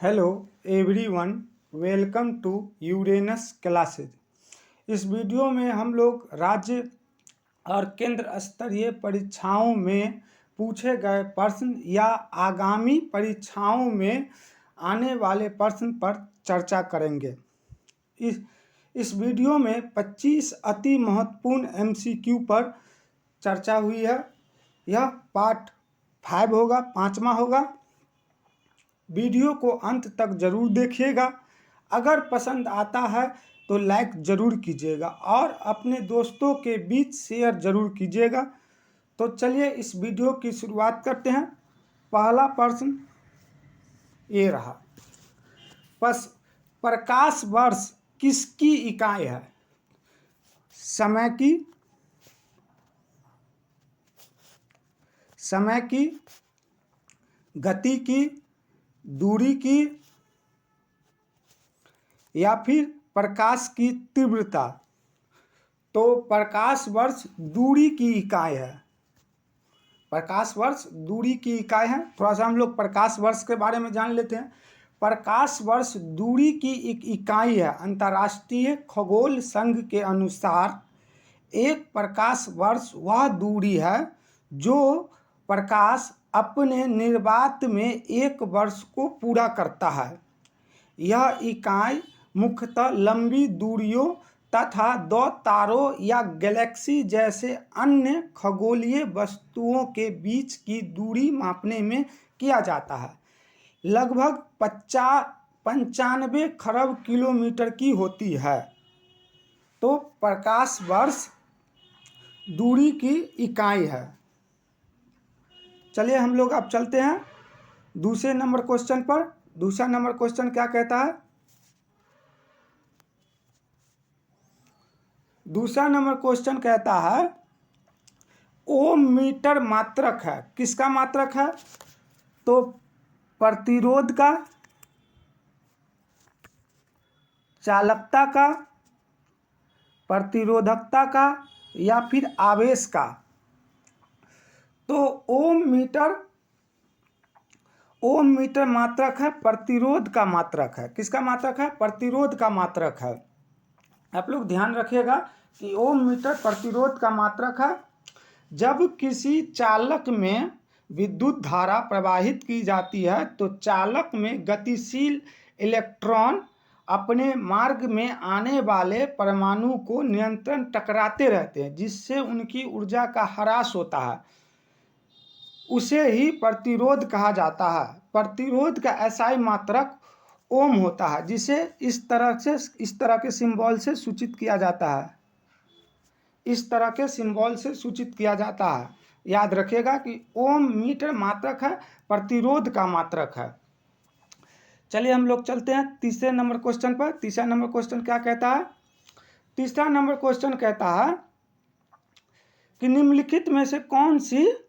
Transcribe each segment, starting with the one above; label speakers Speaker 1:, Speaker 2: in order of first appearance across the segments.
Speaker 1: Hello everyone, welcome to Uranus classes. इस video में हम लोग राज्य और केंद्र स्तरीय परीक्षाओं में पूछे गए प्रश्न या आगामी परीक्षाओं में आने वाले प्रश्न पर चर्चा करेंगे। इस वीडियो में 25 अति महत्वपूर्ण MCQ पर चर्चा हुई है। यह पार्ट 5 होगा, 5वां होगा। वीडियो को अंत तक जरूर देखिएगा। अगर पसंद आता है तो लाइक ज़रूर कीजिएगा और अपने दोस्तों के बीच शेयर ज़रूर कीजिएगा। तो चलिए इस वीडियो की शुरुआत करते हैं। पहला प्रश्न ये रहा, प्रकाश वर्ष किसकी इकाई है? समय की, गति की, दूरी की या फिर प्रकाश की तीव्रता? तो प्रकाश वर्ष दूरी की इकाई है। प्रकाश वर्ष दूरी की इकाई है। थोड़ा सा हम लोग प्रकाश वर्ष के बारे में जान लेते हैं। प्रकाश वर्ष दूरी की एक इकाई है। अंतर्राष्ट्रीय खगोल संघ के अनुसार एक प्रकाश वर्ष वह दूरी है जो प्रकाश अपने निर्वात में एक वर्ष को पूरा करता है। यह इकाई मुख्यतः लंबी दूरियों तथा दो तारों या गैलेक्सी जैसे अन्य खगोलीय वस्तुओं के बीच की दूरी मापने में किया जाता है। लगभग 95 खरब किलोमीटर की होती है। तो प्रकाश वर्ष दूरी की इकाई है। चलिए हम लोग अब चलते हैं दूसरे नंबर क्वेश्चन पर। दूसरा नंबर क्वेश्चन क्या कहता है? दूसरा नंबर क्वेश्चन कहता है ओम मीटर मात्रक है। किसका मात्रक है? तो प्रतिरोध का, चालकता का, प्रतिरोधकता का या फिर आवेश का? तो ओम मीटर मात्रक है, प्रतिरोध का मात्रक है। किसका मात्रक है? प्रतिरोध का मात्रक है। आप लोग ध्यान रखिएगा कि ओम मीटर प्रतिरोध का मात्रक है। जब किसी चालक में विद्युत धारा प्रवाहित की जाती है तो चालक में गतिशील इलेक्ट्रॉन अपने मार्ग में आने वाले परमाणु को निरंतर टकराते रहते हैं, जिससे उनकी ऊर्जा का ह्रास होता है। उसे ही प्रतिरोध कहा जाता है। प्रतिरोध का SI मात्रक ओम होता है, जिसे इस तरह के सिंबल से सूचित किया जाता है। इस तरह के सिंबल से सूचित किया जाता है। याद रखिएगा कि ओम मीटर मात्रक है, प्रतिरोध का मात्रक है। चलिए हम लोग चलते हैं तीसरे नंबर क्वेश्चन पर। तीसरा नंबर क्वेश्चन क्या कहता है? तीसरा नंबर क्वेश्चन कहता है कि निम्नलिखित में से कौन सी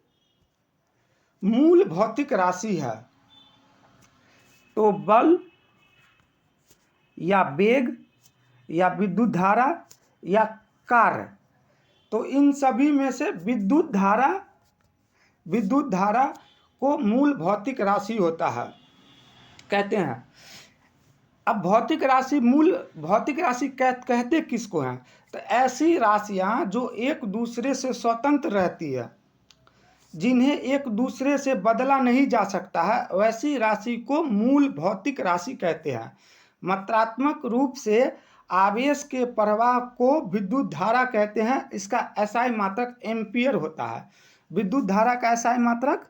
Speaker 1: मूल भौतिक राशि है? तो बल या वेग या विद्युत धारा या कार्य? तो इन सभी में से विद्युत धारा को मूल भौतिक राशि होता है कहते हैं। अब मूल भौतिक राशि कहते किसको हैं? तो ऐसी राशियां जो एक दूसरे से स्वतंत्र रहती है, जिन्हें एक दूसरे से बदला नहीं जा सकता है, वैसी राशि को मूल भौतिक राशि कहते हैं। मात्रात्मक रूप से आवेश के प्रवाह को विद्युत धारा कहते हैं। इसका SI मात्रक एम्पियर होता है। विद्युत धारा का SI मात्रक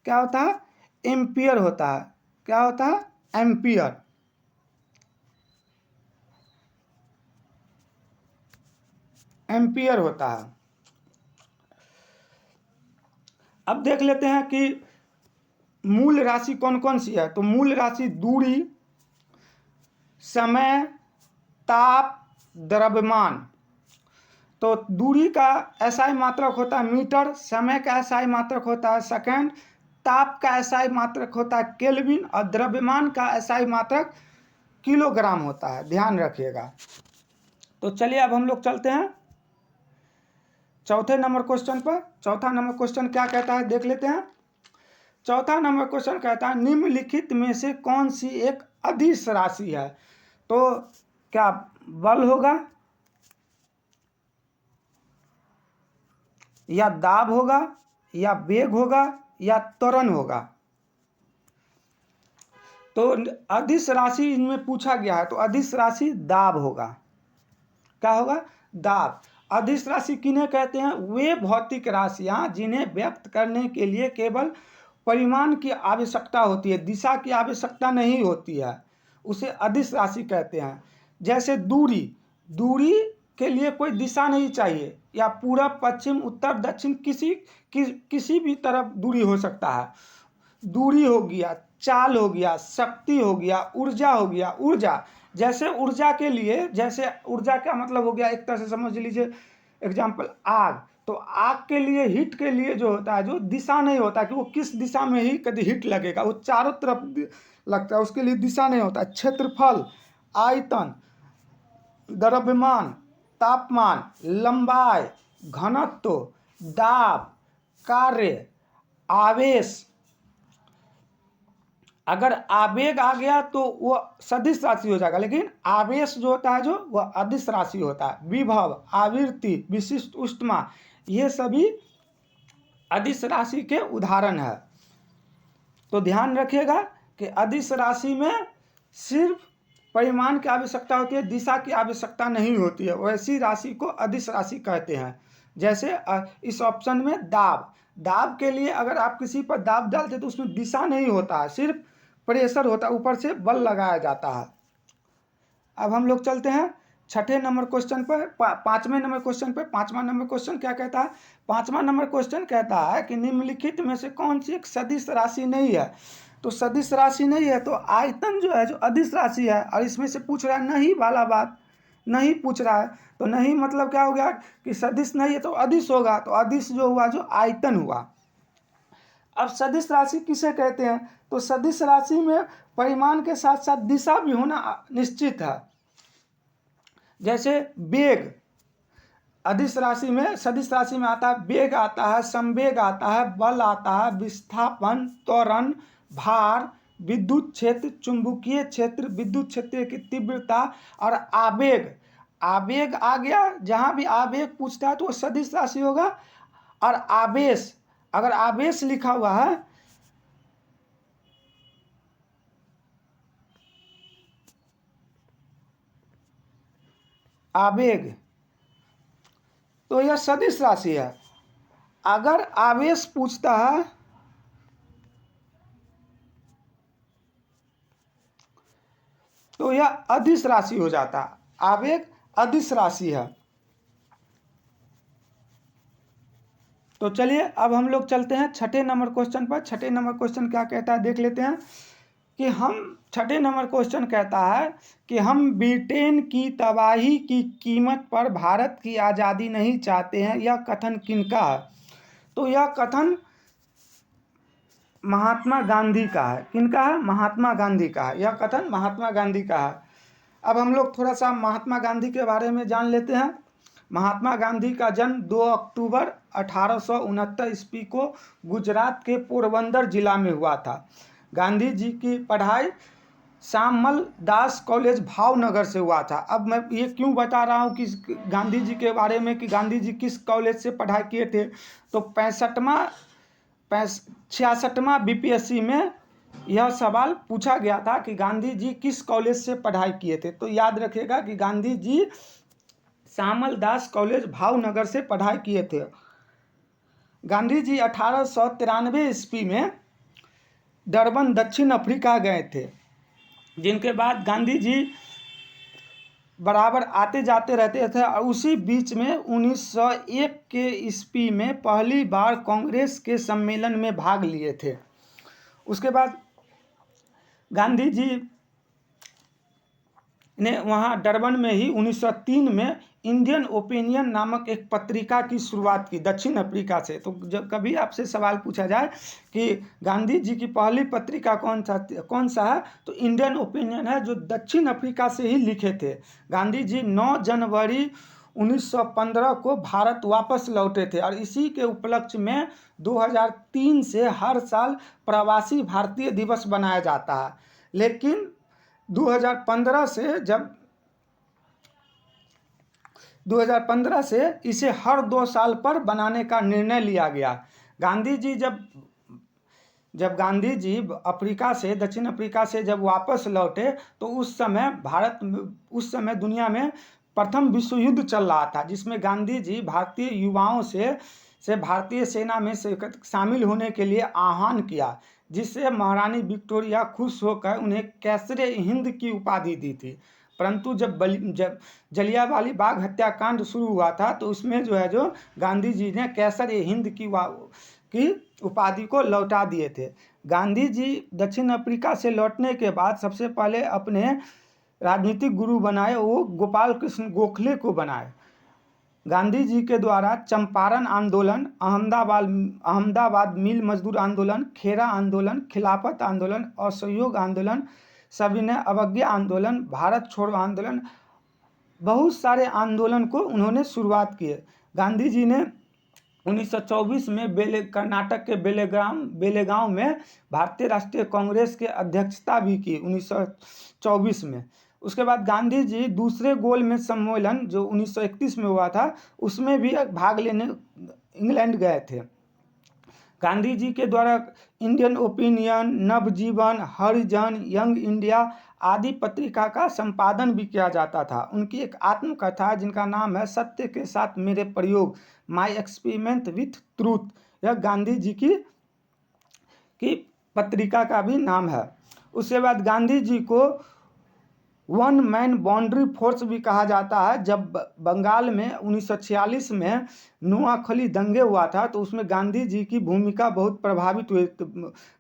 Speaker 1: क्या होता है? एम्पियर होता है। क्या होता है? एम्पियर। एम्पियर होता है। अब देख लेते हैं कि मूल राशि कौन कौन सी है। तो मूल राशि दूरी, समय, ताप, द्रव्यमान। तो दूरी का SI मात्रक होता है मीटर, समय का SI मात्रक होता है सेकंड, ताप का SI मात्रक होता है केल्विन और द्रव्यमान का SI मात्रक किलोग्राम होता है। ध्यान रखिएगा। तो चलिए अब हम लोग चलते हैं चौथे नंबर क्वेश्चन पर। चौथा नंबर क्वेश्चन क्या कहता है देख लेते हैं। चौथा नंबर क्वेश्चन कहता है निम्नलिखित में से कौन सी एक अदिश राशि है। तो क्या बल होगा, या दाब होगा, या वेग होगा, या त्वरण होगा। तो अदिश राशि इनमें पूछा गया है, तो अदिश राशि दाब होगा। क्या होगा? दाब। अदिश राशि किन्हें कहते हैं? वे भौतिक राशियां जिन्हें व्यक्त करने के लिए केवल परिमाण की आवश्यकता होती है, दिशा की आवश्यकता नहीं होती है, उसे अदिश राशि कहते हैं। जैसे दूरी, दूरी के लिए कोई दिशा नहीं चाहिए, या पूरब पश्चिम उत्तर दक्षिण किसी भी तरफ दूरी हो सकता है। दूरी हो गया, चाल हो गया, शक्ति हो गया, ऊर्जा हो गया। ऊर्जा, जैसे ऊर्जा के लिए, जैसे ऊर्जा का मतलब हो गया, एक तरह से समझ लीजिए एग्जाम्पल आग। तो आग के लिए, हीट के लिए जो होता है, जो दिशा नहीं होता कि वो किस दिशा में ही कभी हीट लगेगा, वो चारों तरफ लगता है, उसके लिए दिशा नहीं होता। क्षेत्रफल, आयतन, द्रव्यमान, तापमान, लंबाई, घनत्व, दाब, कार्य, आवेश। अगर आवेग आ गया तो वो सदिश राशि हो जाएगा, लेकिन आवेश जो होता है जो वह अदिश राशि होता है। विभव, आवृत्ति, विशिष्ट ऊष्मा, ये सभी अदिश राशि के उदाहरण है। तो ध्यान रखिएगा कि अदिश राशि में सिर्फ परिमाण की आवश्यकता होती है, दिशा की आवश्यकता नहीं होती है, वैसी राशि को अदिश राशि कहते हैं। जैसे इस ऑप्शन में दाब, दाब के लिए अगर आप किसी पर दाब डालते तो उसमें दिशा नहीं होता है, सिर्फ प्रेशर होता है, ऊपर से बल लगाया जाता है। अब हम लोग चलते हैं छठे नंबर क्वेश्चन पर, पांचवें नंबर क्वेश्चन पर। पांचवा नंबर क्वेश्चन क्या कहता है? पांचवा नंबर क्वेश्चन कहता है कि निम्नलिखित में से कौन सी एक सदिश राशि नहीं है। तो सदिश राशि नहीं है, तो आयतन जो है जो अदिश राशि है, और इसमें से पूछ रहा है नहीं वाला बात, नहीं पूछ रहा है। तो नहीं मतलब क्या हो गया कि सदिश नहीं है तो अदिश होगा, तो अदिश जो हुआ जो आयतन हुआ। अब सदिश राशि किसे कहते हैं? तो सदिश राशि में परिमाण के साथ साथ दिशा भी होना निश्चित है। जैसे वेग, अदिश राशि में, सदिश राशि में आता है वेग, आता है संवेग, आता है बल, आता है विस्थापन, त्वरण, भार, विद्युत क्षेत्र, चुंबकीय क्षेत्र, विद्युत क्षेत्र की तीव्रता, और आवेग। आवेग आ गया, जहां भी आवेग पूछता है तो वो सदिश राशि होगा। और आवेश, अगर आवेश लिखा हुआ है, आवेग, तो यह सदिश राशि है। अगर आवेश पूछता है तो यह अदिश राशि हो जाता है, आवेग अदिश राशि है। तो चलिए अब हम लोग चलते हैं छठे नंबर क्वेश्चन पर। छठे नंबर क्वेश्चन क्या कहता है देख लेते हैं कि छठे नंबर क्वेश्चन कहता है कि हम ब्रिटेन की तबाही की कीमत पर भारत की आज़ादी नहीं चाहते हैं, यह कथन किनका है? तो यह कथन महात्मा गांधी का है। किनका है? महात्मा गांधी का है। यह कथन महात्मा गांधी का है। अब हम लोग थोड़ा सा महात्मा गांधी के बारे में जान लेते हैं। महात्मा गांधी का जन्म 2 अक्टूबर 1869 ईस्वी को गुजरात के पोरबंदर जिला में हुआ था। गांधी जी की पढ़ाई श्यामल दास कॉलेज भावनगर से हुआ था। अब मैं ये क्यों बता रहा हूँ कि गांधी जी के बारे में कि गांधी जी किस कॉलेज से पढ़ाई किए थे, तो 66वां बीपीएससी में यह सवाल पूछा गया था कि गांधी जी किस कॉलेज से पढ़ाई किए थे। तो याद रखिएगा कि गांधी जी श्यामल दास कॉलेज भावनगर से पढ़ाई किए थे। गांधी जी 1893 ईस्वी में डरबन दक्षिण अफ्रीका गए थे, जिनके बाद गांधी जी बराबर आते जाते रहते थे। और उसी बीच में 1901 के ईस्वी में पहली बार कांग्रेस के सम्मेलन में भाग लिए थे। उसके बाद गांधी जी ने वहाँ डरबन में ही 1903 में इंडियन ओपिनियन नामक एक पत्रिका की शुरुआत की दक्षिण अफ्रीका से। तो जब कभी आपसे सवाल पूछा जाए कि गांधी जी की पहली पत्रिका कौन सा है, तो इंडियन ओपिनियन है, जो दक्षिण अफ्रीका से ही लिखे थे। गांधी जी 9 जनवरी 1915 को भारत वापस लौटे थे और इसी के उपलक्ष्य में 2003 से हर साल प्रवासी भारतीय दिवस बनाया जाता है। लेकिन 2015 से इसे हर 2 साल पर बनाने का निर्णय लिया गया। गांधी जी जब गांधी जी दक्षिण अफ्रीका से जब वापस लौटे तो उस समय दुनिया में प्रथम विश्व युद्ध चल रहा था, जिसमें गांधी जी भारतीय युवाओं से भारतीय सेना में शामिल होने के लिए आह्वान किया, जिससे महारानी विक्टोरिया खुश होकर उन्हें कैसरे हिंद की उपाधि दी थी। परंतु जब जलियांवाला बाग हत्याकांड शुरू हुआ था तो उसमें जो गांधी जी ने कैसरे हिंद की उपाधि को लौटा दिए थे। गांधी जी दक्षिण अफ्रीका से लौटने के बाद सबसे पहले अपने राजनीतिक गुरु बनाए वो गोपाल कृष्ण गोखले को बनाए। गांधी जी के द्वारा चंपारण आंदोलन, अहमदाबाद मिल मजदूर आंदोलन, खेरा आंदोलन, खिलाफत आंदोलन, असहयोग आंदोलन, सविनय अवज्ञा आंदोलन, भारत छोड़ो आंदोलन, बहुत सारे आंदोलन को उन्होंने शुरुआत किए। गांधी जी ने 1924 में कर्नाटक के बेलेगांव में भारतीय राष्ट्रीय कांग्रेस के अध्यक्षता भी की 1924 में। उसके बाद गांधी जी दूसरे गोलमेज सम्मेलन जो 1931 में हुआ था उसमें भी भाग लेने इंग्लैंड गए थे। गांधी जी के द्वारा इंडियन ओपिनियन, नवजीवन, हरिजन, यंग इंडिया आदि पत्रिका का संपादन भी किया जाता था। उनकी एक आत्मकथा है जिनका नाम है सत्य के साथ मेरे प्रयोग, माई एक्सपेरिमेंट विथ ट्रूथ, यह गांधी जी की पत्रिका का भी नाम है। उसके बाद गांधी जी को वन मैन बाउंड्री फोर्स भी कहा जाता है। जब बंगाल में 1946 में नोआखली दंगे हुआ था तो उसमें गांधी जी की भूमिका बहुत प्रभावित हुई।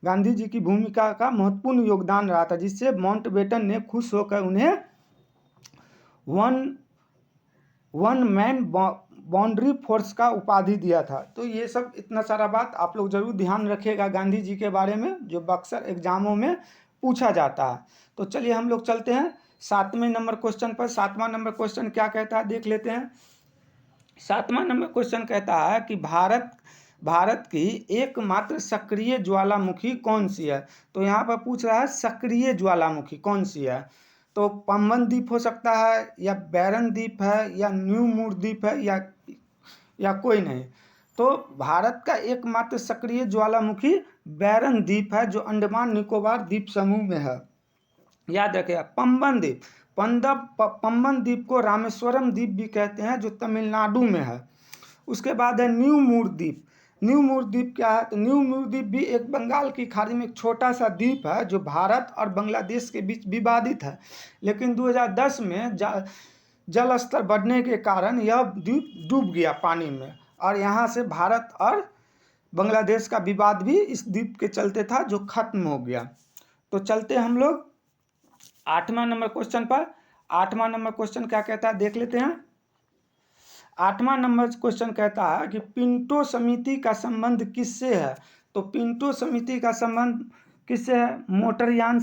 Speaker 1: गांधी जी की भूमिका का महत्वपूर्ण योगदान रहा था, जिससे माउंटबेटन ने खुश होकर उन्हें वन मैन बाउंड्री फोर्स का उपाधि दिया था। तो ये सब इतना सारा बात आप लोग जरूर ध्यान रखिएगा गांधी जी के बारे में, जो अक्सर एग्जामों में पूछा जाता है। तो चलिए हम लोग चलते हैं 7वें नंबर क्वेश्चन पर। 7वां नंबर क्वेश्चन क्या कहता है देख लेते हैं। 7वां नंबर क्वेश्चन कहता है कि भारत की एकमात्र सक्रिय ज्वालामुखी कौन सी है। तो यहाँ पर पूछ रहा है सक्रिय ज्वालामुखी कौन सी है। तो पंबन द्वीप हो सकता है, या बैरन द्वीप है, या न्यू मूर द्वीप है, या कोई नहीं। तो भारत का एकमात्र सक्रिय ज्वालामुखी बैरन द्वीप है, जो अंडमान निकोबार द्वीप समूह में है। याद रखिएगा पंबन द्वीप। पंबन द्वीप को रामेश्वरम द्वीप भी कहते हैं, जो तमिलनाडु में है। उसके बाद है न्यू मूर द्वीप। न्यू मूर द्वीप क्या है। तो न्यू मूर द्वीप भी एक बंगाल की खाड़ी में एक छोटा सा द्वीप है, जो भारत और बांग्लादेश के बीच विवादित है। लेकिन 2010 में जल स्तर बढ़ने के कारण यह द्वीप डूब गया पानी में, और यहाँ से भारत और बांग्लादेश का विवाद भी इस द्वीप के चलते था, जो खत्म हो गया। तो चलते हम लोग 8वां नंबर क्वेश्चन पर। 8वां नंबर क्वेश्चन क्या कहता है देख लेते हैं। 8वां नंबर क्वेश्चन कहता है कि पिंटो समिति का संबंध किससे है। तो पिंटो समिति का संबंध किससे है। मोटरयान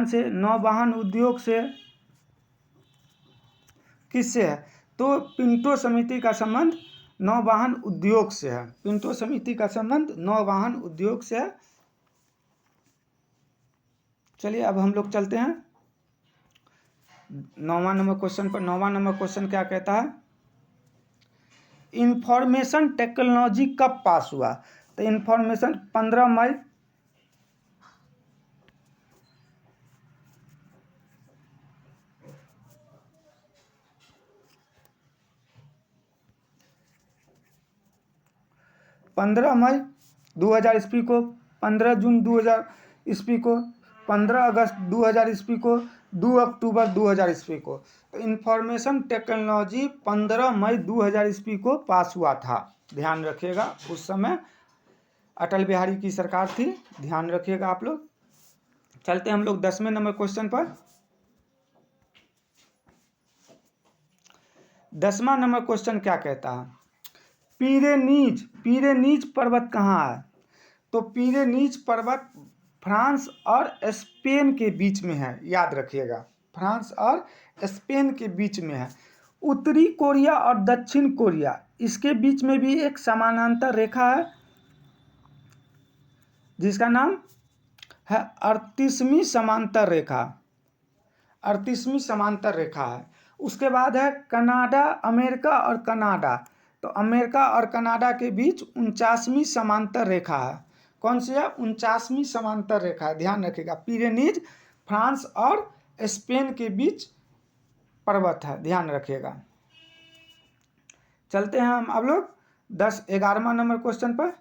Speaker 1: से, नौवहन उद्योग से, किससे है। तो पिंटो समिति का संबंध नौवहन उद्योग से है। पिंटो समिति का संबंध नौवहन उद्योग से है। चलिए अब हम लोग चलते हैं 9वां नंबर क्वेश्चन पर। 9वां नंबर क्वेश्चन क्या कहता है। इंफॉर्मेशन टेक्नोलॉजी कब पास हुआ। तो इंफॉर्मेशन 15 मई 2000 ईस्वी को, 15 जून 2000 ईस्वी को, 15 अगस्त 2000 ईस्वी को, 2 अक्टूबर 2000 ईस्वी को। तो इंफॉर्मेशन टेक्नोलॉजी 15 मई 2000 ईस्वी को पास हुआ था। ध्यान रखिएगा, उस समय अटल बिहारी की सरकार थी, ध्यान रखिएगा आप लोग। चलते हम लोग 10वें नंबर क्वेश्चन पर। 10वां नंबर क्वेश्चन क्या कहता है। पीरेनीज पर्वत कहाँ है। तो पीरेनीज पर्वत फ्रांस और स्पेन के बीच में है, याद रखिएगा, फ्रांस और स्पेन के बीच में है। उत्तरी कोरिया और दक्षिण कोरिया, इसके बीच में भी एक समानांतर रेखा है जिसका नाम है 38वीं समांतर रेखा, 38वीं समांतर रेखा है। उसके बाद है कनाडा, अमेरिका और कनाडा। तो अमेरिका और कनाडा के बीच 49वीं समांतर रेखा है। कौन सी है? 49वीं समांतर रेखा है, ध्यान रखिएगा। पिरेनीज फ्रांस और स्पेन के बीच पर्वत है, ध्यान रखिएगा। चलते हैं हम आप लोग 11वां नंबर क्वेश्चन पर।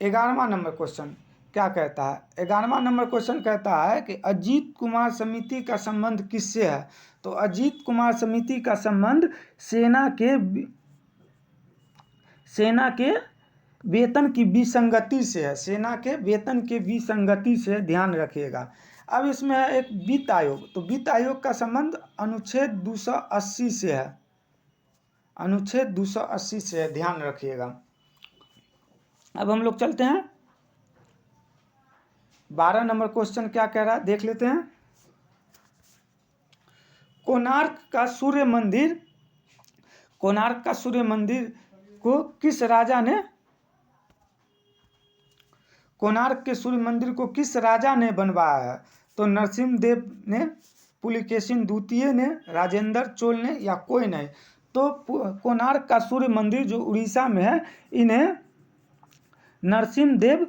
Speaker 1: 11वां नंबर क्वेश्चन क्या कहता है? 11वां नंबर क्वेश्चन कहता है कि अजीत कुमार समिति का संबंध किससे है? तो अजीत कुमार समिति का संबंध सेना के वेतन की विसंगति से है, सेना के वेतन के विसंगति से, ध्यान रखिएगा। अब इसमें है एक वित्त आयोग, तो वित्त आयोग का संबंध अनुच्छेद 280 से है, अनुच्छेद 280 से है, ध्यान रखिएगा। अब हम लोग चलते हैं 12 नंबर क्वेश्चन क्या कह रहा है, देख लेते हैं। कोणार्क का सूर्य मंदिर, कोणार्क का सूर्य मंदिर को किस राजा ने, कोणार्क के सूर्य मंदिर को किस राजा ने बनवाया है? तो नरसिंहदेव ने, पुलिकेशिन द्वितीय ने, राजेंद्र चोल ने, या कोई नहीं। तो कोणार्क का सूर्य मंदिर जो उड़ीसा में है, इन्हें नरसिंहदेव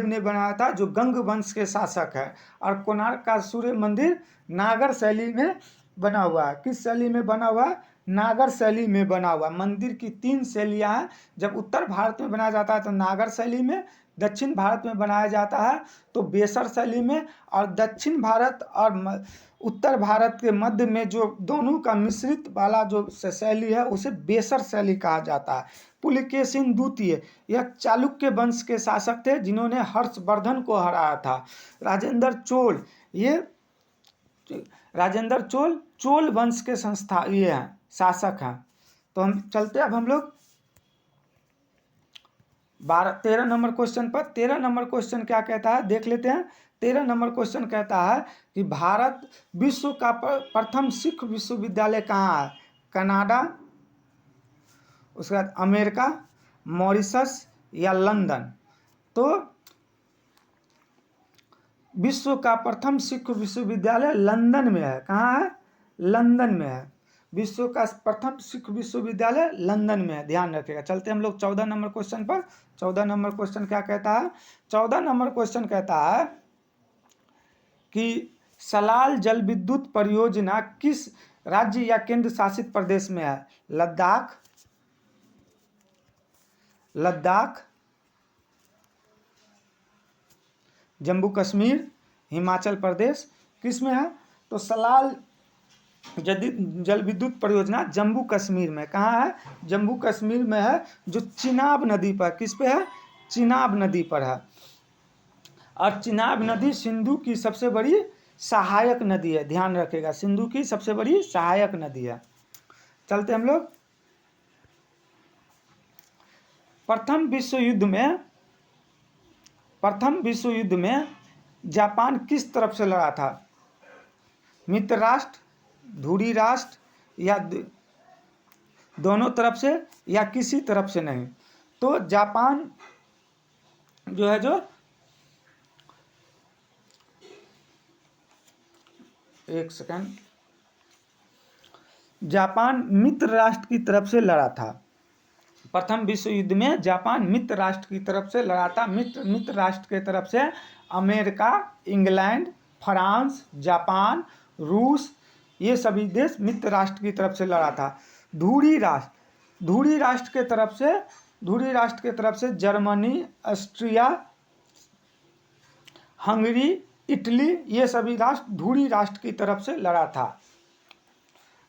Speaker 1: ने बनाया था, जो गंग वंश के शासक है। और कोणार्क का सूर्य मंदिर नागर शैली में बना हुआ है। किस शैली में बना हुआ है? नागर शैली में बना हुआ। मंदिर की 3 शैलियाँ हैं। जब उत्तर भारत में बनाया जाता है तो नागर शैली में, दक्षिण भारत में बनाया जाता है तो बेसर शैली में, और दक्षिण भारत और उत्तर भारत के मध्य में जो दोनों का मिश्रित वाला जो शैली है उसे बेसर शैली कहा जाता है। पुलिकेशिन द्वितीय, यह चालुक्य वंश के शासक थे जिन्होंने हर्षवर्धन को हराया था। राजेंद्र चोल, ये राजेंद्र चोल चोल वंश के ये हैं, शासक हैं। तो हम चलते अब हम लोग 13 नंबर क्वेश्चन पर। 13 नंबर क्वेश्चन क्या कहता है, देख लेते हैं। 13 नंबर क्वेश्चन कहता है कि भारत विश्व का प्रथम सिख विश्वविद्यालय कहाँ है? कनाडा, उसके बाद अमेरिका, मॉरिशस या लंदन। तो विश्व का प्रथम सिख विश्वविद्यालय लंदन में है। कहाँ है? लंदन में है। विश्व का प्रथम सिख विश्वविद्यालय लंदन में है, ध्यान रखिएगा। चलते हम लोग 14 नंबर क्वेश्चन पर। 14 नंबर क्वेश्चन क्या कहता है? 14 नंबर क्वेश्चन कहता है कि सलाल जल विद्युत परियोजना किस राज्य या केंद्र शासित प्रदेश में है? लद्दाख, जम्मू कश्मीर, हिमाचल प्रदेश, किस में है? तो सलाल जल विद्युत परियोजना जम्मू कश्मीर में। कहाँ है? जम्मू कश्मीर में है, जो चिनाब नदी पर, किस पे है? चिनाब नदी पर है। और चिनाब नदी सिंधु की सबसे बड़ी सहायक नदी है, ध्यान रखिएगा, सिंधु की सबसे बड़ी सहायक नदी है। चलते हम लोग प्रथम विश्व युद्ध में जापान किस तरफ से लड़ा था? मित्र राष्ट्र, धुरी राष्ट्र, या दोनों तरफ से, या किसी तरफ से नहीं। तो जापान जो है, जो एक सेकंड, जापान मित्र राष्ट्र की तरफ से लड़ा था। प्रथम विश्व युद्ध में जापान मित्र राष्ट्र की तरफ से लड़ा था। मित्र राष्ट्र के तरफ से अमेरिका, इंग्लैंड, फ्रांस, जापान, रूस, ये सभी देश मित्र राष्ट्र की तरफ से लड़ा था। धुरी राष्ट्र के तरफ से जर्मनी, ऑस्ट्रिया, हंगरी, इटली, ये सभी राष्ट्र धुरी राष्ट्र की तरफ से लड़ा था।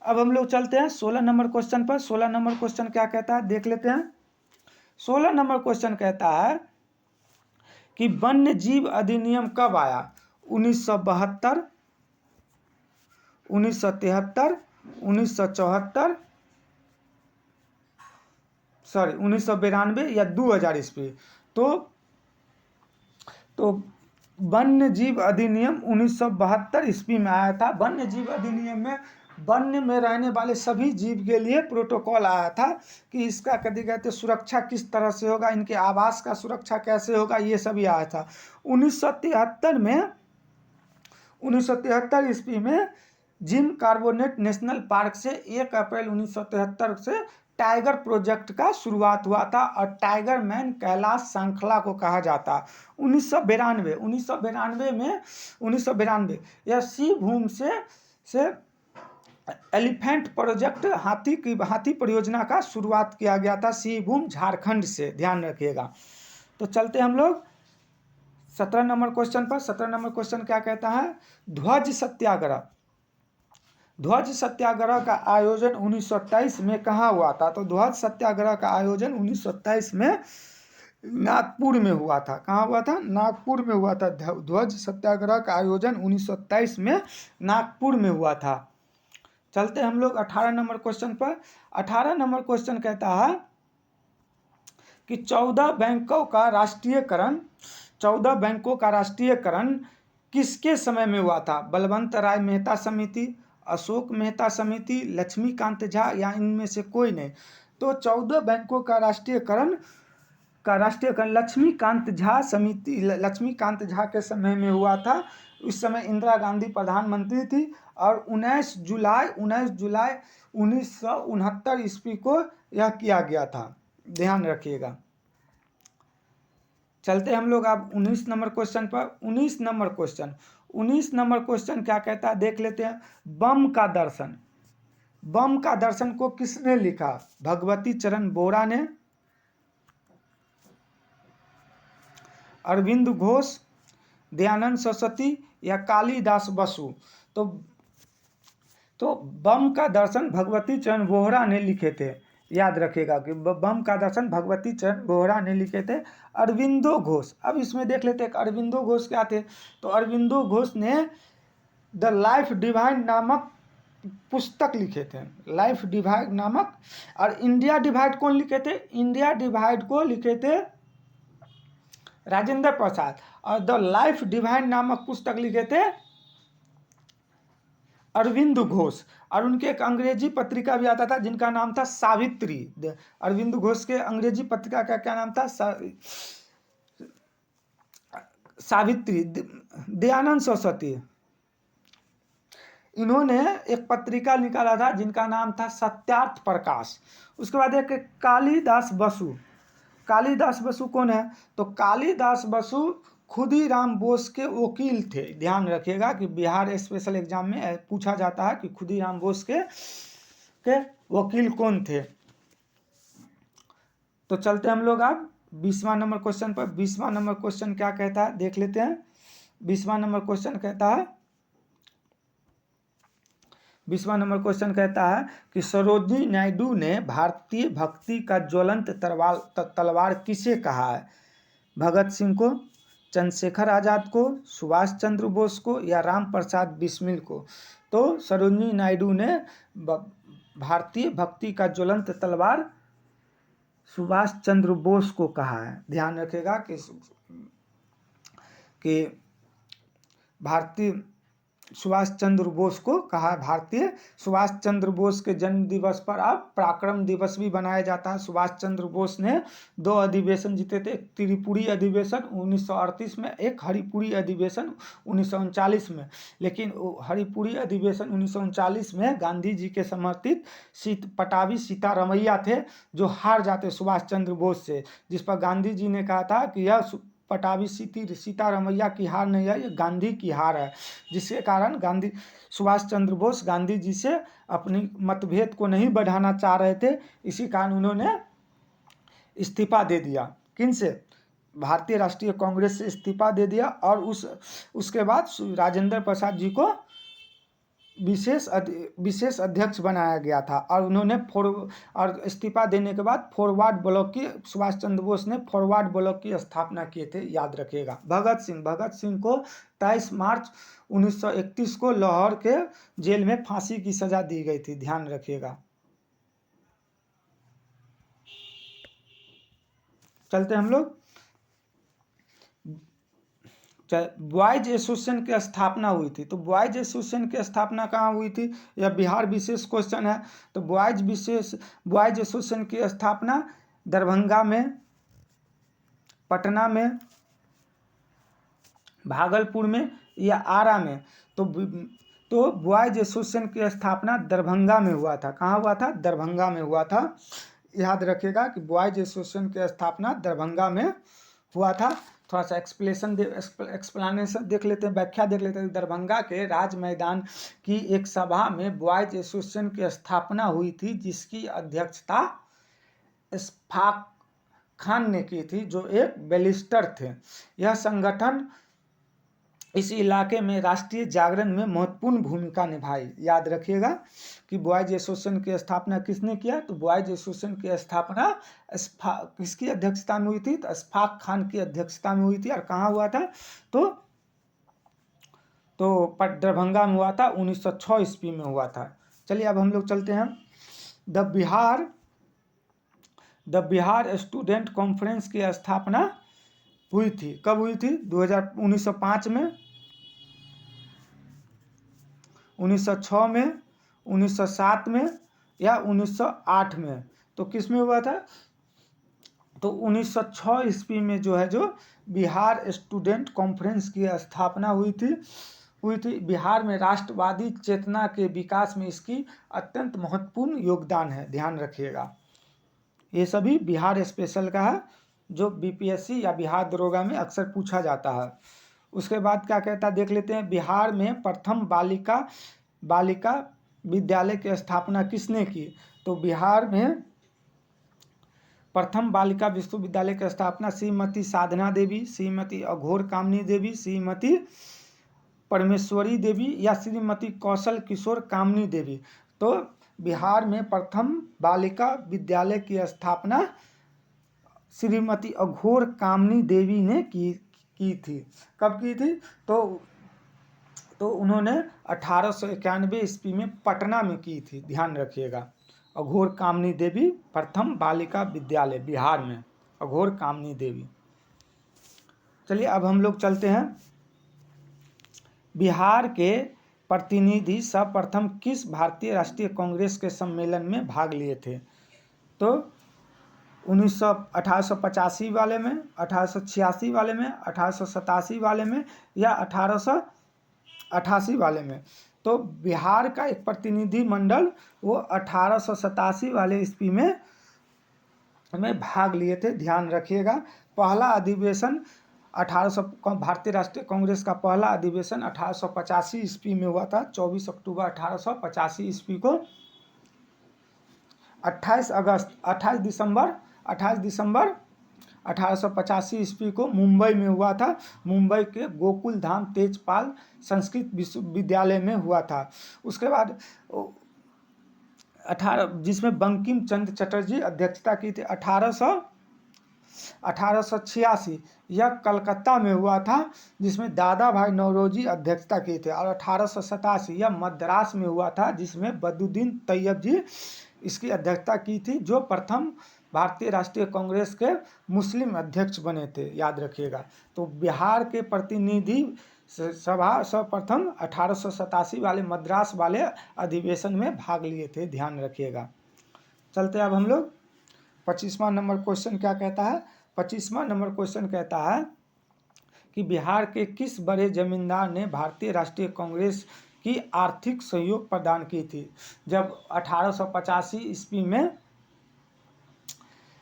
Speaker 1: अब हम लोग चलते हैं 16 नंबर क्वेश्चन पर। 16 नंबर क्वेश्चन क्या कहता है, देख लेते हैं। 16 नंबर क्वेश्चन कहता है कि वन्य जीव अधिनियम कब आया? 1972, 1973, 1974, सॉरी 1992 या 2000 ईस्वी। तो वन्य जीव अधिनियम 1972 ईस्वी में आया था। वन्य जीव अधिनियम में वन्य में रहने वाले सभी जीव के लिए प्रोटोकॉल आया था कि इसका कभी कहते सुरक्षा किस तरह से होगा, इनके आवास का सुरक्षा कैसे होगा, ये सभी आया था। 1973 ईस्वी में जिम कार्बोनेट नेशनल पार्क से 1 अप्रैल 1973 से टाइगर प्रोजेक्ट का शुरुआत हुआ था और टाइगर मैन कैलाश श्रृंखला को कहा जाता। 1992 यह सी भूमि से एलिफेंट प्रोजेक्ट हाथी परियोजना का शुरुआत किया गया था सी भूमि झारखंड से, ध्यान रखिएगा। तो चलते हम लोग 17 नंबर क्वेश्चन पर। 17 नंबर क्वेश्चन क्या कहता है, ध्वज सत्याग्रह का आयोजन 1927 में कहाँ हुआ था। तो ध्वज सत्याग्रह का आयोजन 1927 में नागपुर में हुआ था। कहाँ हुआ था, नागपुर में हुआ था। ध्वज सत्याग्रह का आयोजन 1927 में नागपुर में हुआ था। चलते हम लोग 18 नंबर क्वेश्चन पर। 18 नंबर क्वेश्चन कहता है कि 14 बैंकों का राष्ट्रीयकरण किसके समय में हुआ था। बलवंत राय मेहता समिति, अशोक मेहता समिति, लक्ष्मीकांत झा या इनमें से कोई नहीं। तो 14 बैंकों का राष्ट्रीयकरण लक्ष्मीकांत झा के समय में हुआ था। उस समय इंदिरा गांधी प्रधानमंत्री थी और 19 जुलाई 1969 ईस्वी को यह किया गया था, ध्यान रखिएगा। चलते हम लोग अब 19 नंबर क्वेश्चन पर। 19 नंबर क्वेश्चन क्या कहता है देख लेते हैं। बम का दर्शन को किसने लिखा। भगवती चरण बोरा ने, अरविंद घोष, दयानंद सरस्वती या कालिदास बसु। तो बम का दर्शन भगवती चरण बोहरा ने लिखे थे, याद रखिएगा कि बम का दर्शन भगवती चरण बोहरा ने लिखे थे। अरविंदो घोष, अब इसमें देख लेते हैं कि अरविंदो घोष क्या थे। तो अरविंदो घोष ने द लाइफ डिवाइड नामक पुस्तक लिखे थे, लाइफ डिवाइड नामक। और इंडिया डिवाइड कौन लिखे थे, इंडिया डिवाइड को लिखे थे राजेंद्र प्रसाद। और द लाइफ डिवाइड नामक पुस्तक लिखे थे अरविंद घोष। और उनके एक अंग्रेजी पत्रिका भी आता था जिनका नाम था सावित्री। अरविंद घोष के अंग्रेजी पत्रिका का क्या नाम था, सावित्री। दयानंद सरस्वती, इन्होंने एक पत्रिका निकाला था जिनका नाम था सत्यार्थ प्रकाश। उसके बाद एक कालिदास बसु कौन है। तो कालिदास बसु खुदीराम बोस के वकील थे, ध्यान रखिएगा कि बिहार स्पेशल एग्जाम में पूछा जाता है कि खुदीराम बोस के वकील कौन थे। तो चलते हम लोग अब 20वां नंबर क्वेश्चन पर। 20वां नंबर क्वेश्चन क्या कहता है देख लेते हैं। 20वां नंबर क्वेश्चन कहता है कि सरोजिनी नायडू ने भारतीय भक्ति का ज्वलंत तलवार किसे कहा है। भगत सिंह को, चंद्रशेखर आज़ाद को, सुभाष चंद्र बोस को या राम प्रसाद बिस्मिल को। तो सरोजिनी नायडू ने भारतीय भक्ति का ज्वलंत तलवार सुभाष चंद्र बोस को कहा है, ध्यान रखेगा कि भारतीय सुभाष चंद्र बोस को कहा। भारतीय सुभाष चंद्र बोस के जन्म दिवस पर अब पराक्रम दिवस भी बनाया जाता है। सुभाष चंद्र बोस ने 2 अधिवेशन जीते थे, एक त्रिपुरी अधिवेशन 1938 में, एक हरिपुरी अधिवेशन 1939 में। लेकिन हरिपुरी अधिवेशन 1939 में गांधी जी के समर्थित पटाभी सीतारमैया थे जो हार जाते सुभाष चंद्र बोस से, जिस पर गांधी जी ने कहा था कि यह पटाभी सीतारमैया की हार नहीं है, ये गांधी की हार है। जिसके कारण सुभाष चंद्र बोस गांधी जी से अपनी मतभेद को नहीं बढ़ाना चाह रहे थे, इसी कारण उन्होंने इस्तीफा दे दिया। किन से, भारतीय राष्ट्रीय कांग्रेस से इस्तीफा दे दिया। और उसके बाद राजेंद्र प्रसाद जी को विशेष अध्यक्ष बनाया गया था। और उन्होंने और इस्तीफा देने के बाद फॉरवर्ड ब्लॉक की, सुभाष चंद्र बोस ने फॉरवर्ड ब्लॉक की स्थापना किए थे, याद रखिएगा। भगत सिंह को 23 मार्च 1931 को लाहौर के जेल में फांसी की सजा दी गई थी, ध्यान रखिएगा। चलते हम लोग। बॉयज एसोसिएशन की स्थापना हुई थी, तो बॉयज एसोसिएशन की स्थापना कहाँ हुई थी, यह बिहार विशेष क्वेश्चन है। तो बॉयज एसोसिएशन की स्थापना दरभंगा में, पटना में, भागलपुर में या आरा में। तो बॉयज एसोसिएशन की स्थापना दरभंगा में हुआ था। कहाँ हुआ था, दरभंगा में हुआ था। याद रखिएगा कि बॉयज एसोसिएशन की स्थापना दरभंगा में हुआ था। थोड़ा सा एक्सप्लेनेशन देख लेते हैं, व्याख्या देख लेते हैं। दरभंगा के राज मैदान की एक सभा में बॉयज एसोसिएशन की स्थापना हुई थी, जिसकी अध्यक्षता इस्फाक खान ने की थी, जो एक बैरिस्टर थे। यह संगठन इस इलाके में राष्ट्रीय जागरण में महत्वपूर्ण भूमिका निभाई। याद रखिएगा कि बॉयज एसोसिएशन की स्थापना किसने किया, तो बॉयज एसोसिएशन की स्थापना किसकी अध्यक्षता में हुई थी, तो इस्फाक खान की अध्यक्षता में हुई थी। और कहाँ हुआ था, तो दरभंगा में हुआ था, 1906 ईस्वी में हुआ था। चलिए अब हम लोग चलते हैं। द बिहार स्टूडेंट कॉन्फ्रेंस की स्थापना हुई थी, कब हुई थी, 1905 में, 1906 में, 1907 में या 1908 में। तो किस में हुआ था, तो 1906 ईस्वी में जो है, जो बिहार स्टूडेंट कॉन्फ्रेंस की स्थापना हुई थी। बिहार में राष्ट्रवादी चेतना के विकास में इसकी अत्यंत महत्वपूर्ण योगदान है, ध्यान रखिएगा। ये सभी बिहार स्पेशल का है, जो बीपीएससी या बिहार दरोगा में अक्सर पूछा जाता है। उसके बाद क्या कहता है देख लेते हैं। बिहार में प्रथम बालिका विद्यालय की स्थापना किसने की, तो बिहार में प्रथम बालिका विश्वविद्यालय की स्थापना श्रीमती साधना देवी, श्रीमती अघोर कामनी देवी, श्रीमती परमेश्वरी देवी या श्रीमती कौशल किशोर कामनी देवी। तो बिहार में प्रथम बालिका विद्यालय की स्थापना श्रीमती अघोर कामनी देवी ने की थी। कब की थी, तो उन्होंने 1891 ईस्वी में पटना में की थी, ध्यान रखिएगा। अघोर कामनी देवी, प्रथम बालिका विद्यालय बिहार में, अघोर कामनी देवी। चलिए अब हम लोग चलते हैं। बिहार के प्रतिनिधि सर्वप्रथम किस भारतीय राष्ट्रीय कांग्रेस के सम्मेलन में भाग लिए थे, तो 1885 वाले में, 1886 वाले में, 1887 वाले में या 1888 वाले में। तो बिहार का एक प्रतिनिधि मंडल वो 1887 वाले ईस्वी में भाग लिए थे, ध्यान रखिएगा। पहला अधिवेशन भारतीय राष्ट्रीय कांग्रेस का पहला अधिवेशन 1885 ईस्वी में हुआ था। 24 अक्टूबर 1885 ईस्वी को 28 दिसंबर 1885 ईस्वी को मुंबई में हुआ था। मुंबई के गोकुल धाम तेजपाल संस्कृत विश्वविद्यालय में हुआ था। उसके बाद जिसमें बंकिम चंद्र चटर्जी अध्यक्षता की थी। 1886 यह कलकत्ता में हुआ था, जिसमें दादा भाई नौरोजी अध्यक्षता की थे। और 1887 यह मद्रास में हुआ था, जिसमें बद्रुद्दीन तैयब जी इसकी अध्यक्षता की थी, जो प्रथम भारतीय राष्ट्रीय कांग्रेस के मुस्लिम अध्यक्ष बने थे, याद रखिएगा। तो बिहार के प्रतिनिधि सभा सर्वप्रथम 1887 वाले मद्रास वाले अधिवेशन में भाग लिए थे, ध्यान रखिएगा। चलते अब हम लोग 25वां नंबर क्वेश्चन क्या कहता है। 25वां नंबर क्वेश्चन कहता है कि बिहार के किस बड़े जमींदार ने भारतीय राष्ट्रीय कांग्रेस की आर्थिक सहयोग प्रदान की थी। जब 1885 ईस्वी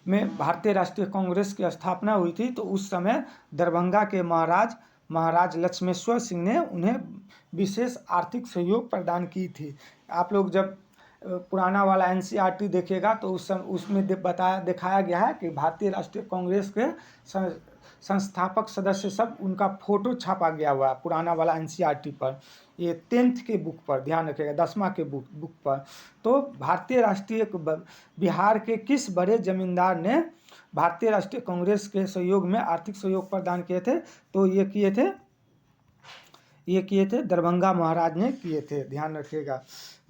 Speaker 1: में भारतीय राष्ट्रीय कांग्रेस की स्थापना हुई थी, तो उस समय दरभंगा के महाराज लक्ष्मेश्वर सिंह ने उन्हें विशेष आर्थिक सहयोग प्रदान की थी। आप लोग जब पुराना वाला एनसीईआरटी देखिएगा तो उसमें दिखाया गया है कि भारतीय राष्ट्रीय कांग्रेस के संस्थापक सदस्य सब उनका फोटो छापा गया हुआ है पुराना वाला एनसीईआरटी पर। ये 10th के बुक पर, ध्यान रखिएगा, 10वां के बुक पर। तो बिहार के किस बड़े जमींदार ने भारतीय राष्ट्रीय कांग्रेस के सहयोग में आर्थिक सहयोग प्रदान किए थे, तो ये किए थे दरभंगा महाराज ने किए थे, ध्यान रखिएगा।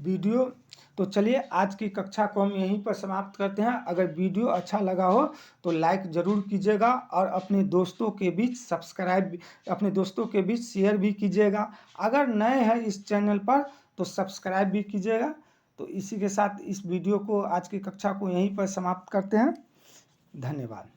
Speaker 1: वीडियो। तो चलिए आज की कक्षा को हम यहीं पर समाप्त करते हैं। अगर वीडियो अच्छा लगा हो तो लाइक ज़रूर कीजिएगा और अपने दोस्तों के बीच अपने दोस्तों के बीच शेयर भी कीजिएगा। अगर नए हैं इस चैनल पर तो सब्सक्राइब भी कीजिएगा। तो इसी के साथ इस वीडियो को, आज की कक्षा को यहीं पर समाप्त करते हैं। धन्यवाद।